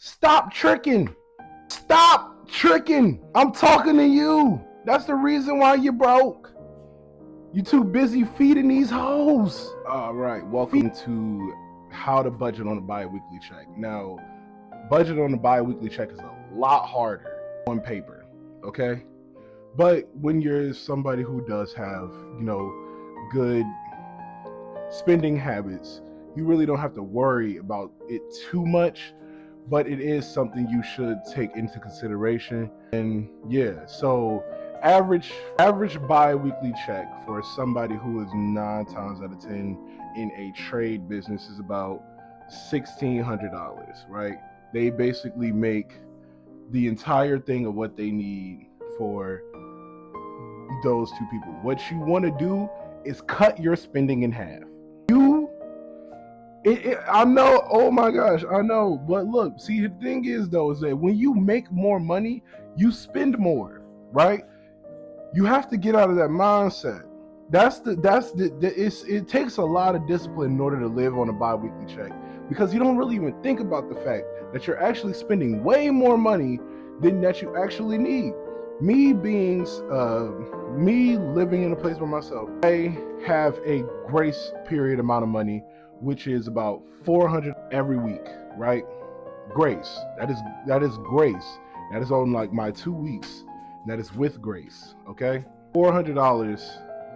Stop tricking. Stop tricking. I'm talking to you. That's the reason why you're broke. You too busy feeding these hoes. All right, welcome to how to budget on a bi-weekly check. Now, budget on a bi-weekly check is a lot harder on paper, okay? But when you're somebody who does have, good spending habits, you really don't have to worry about it too much, but it is something you should take into consideration. And yeah, so average bi-weekly check for somebody who is 9 times out of 10 in a trade business is about $1,600, right? They basically make the entire thing of what they need for those two people. What you want to do is cut your spending in half. I know, oh my gosh, I know, but look, see, the thing is though, is that when you make more money, you spend more, right? You have to get out of that mindset. It takes a lot of discipline in order to live on a bi-weekly check, because you don't really even think about the fact that you're actually spending way more money than that you actually need. Me living in a place by myself, I have a grace period amount of money, which is about $400 every week, right? Grace. That is grace. That is on like my 2 weeks. That is with grace. Okay, $400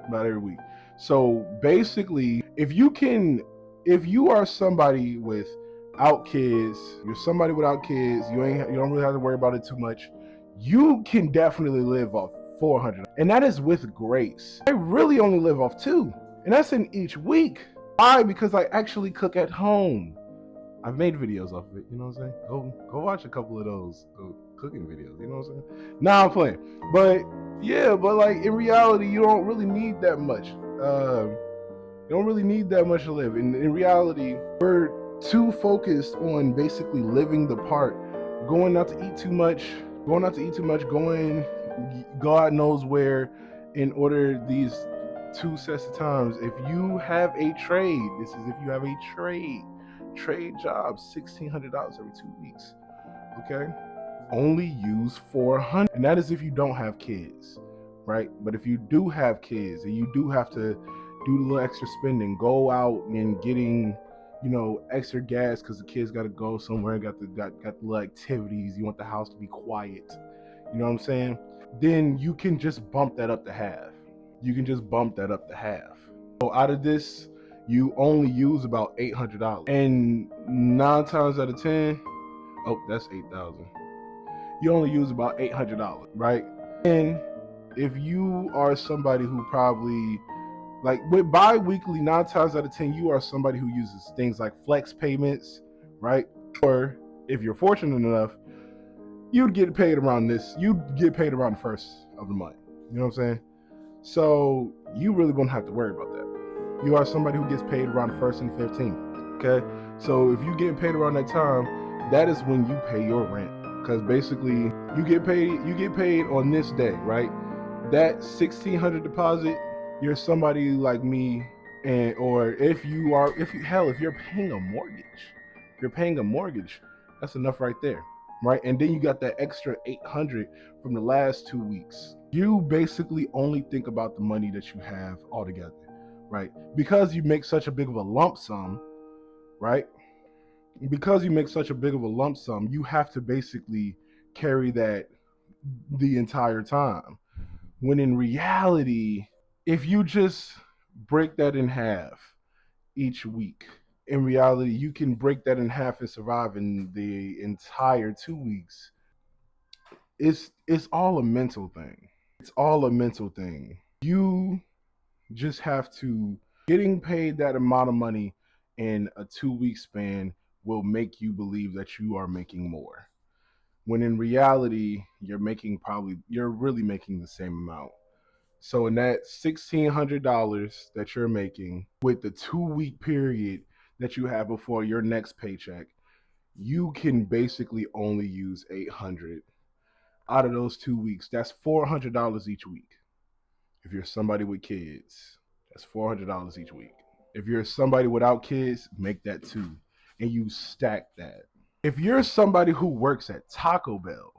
about every week. So basically, if you are somebody without kids, you're somebody without kids, you don't really have to worry about it too much. You can definitely live off 400, and that is with grace. I really only live off 2, and that's in each week. Why? Because I actually cook at home. I've made videos off of it, you know what I'm saying? Go watch a couple of those cooking videos, you know what I'm saying? Nah, I'm playing. But yeah, but like in reality, you don't really need that much. You don't really need that much to live. In reality, we're too focused on basically living the part, going not to eat too much, going God knows where, in order these 2 sets of times. If you have a trade, trade job, $1,600 every 2 weeks. Okay, only use 400, and that is if you don't have kids, right? But if you do have kids and you do have to do a little extra spending, go out and getting, extra gas because the kids got to go somewhere, got the little activities. You want the house to be quiet. You know what I'm saying? Then you can just bump that up to half. So out of this, you only use about $800, and 9 times out of 10, that's 8,000. You only use about $800, right? And if you are somebody who probably, like with bi-weekly, 9 times out of 10, you are somebody who uses things like flex payments, right? Or if you're fortunate enough, you'd get paid around the first of the month. You know what I'm saying? So you really won't have to worry about that. You are somebody who gets paid around the 1st and 15th. Okay, so if you get paid around that time, that is when you pay your rent, because basically you get paid on this day, right? That $1,600 deposit, you're somebody like me, or if you're paying a mortgage, that's enough right there, right? And then you got that extra $800 from the last 2 weeks. You basically only think about the money that you have altogether, right? Because you make such a big of a lump sum, right? You have to basically carry that the entire time. When in reality, if you just break that in half each week, in reality, you can break that in half and survive in the entire 2 weeks. It's all a mental thing. You just have to, getting paid that amount of money in a 2-week span will make you believe that you are making more, when in reality you're really making the same amount. So in that $1,600 that you're making with the 2-week period that you have before your next paycheck, you can basically only use $800 out of those 2 weeks. That's $400 each week. If you're somebody with kids, that's $400 each week. If you're somebody without kids, make that 2, and you stack that. If you're somebody who works at Taco Bell,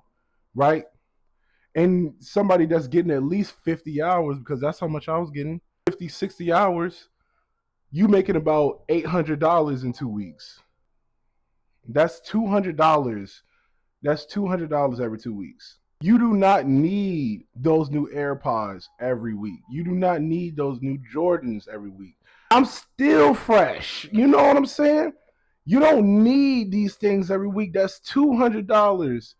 right? And somebody that's getting at least 50 hours, because that's how much I was getting, 50, 60 hours, you making about $800 in 2 weeks. That's $200. That's $200 every 2 weeks. You do not need those new AirPods every week. You do not need those new Jordans every week. I'm still fresh. You know what I'm saying? You don't need these things every week. That's $200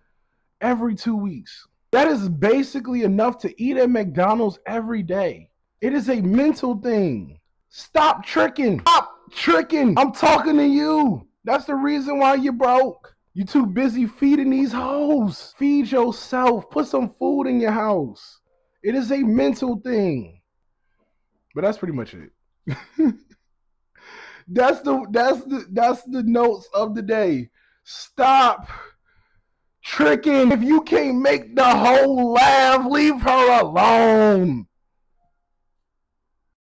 every 2 weeks. That is basically enough to eat at McDonald's every day. It is a mental thing. Stop tricking. Stop tricking. I'm talking to you. That's the reason why you're broke. You're too busy feeding these hoes. Feed yourself. Put some food in your house. It is a mental thing. But that's pretty much it. That's the notes of the day. Stop tricking. If you can't make the hoe laugh, leave her alone.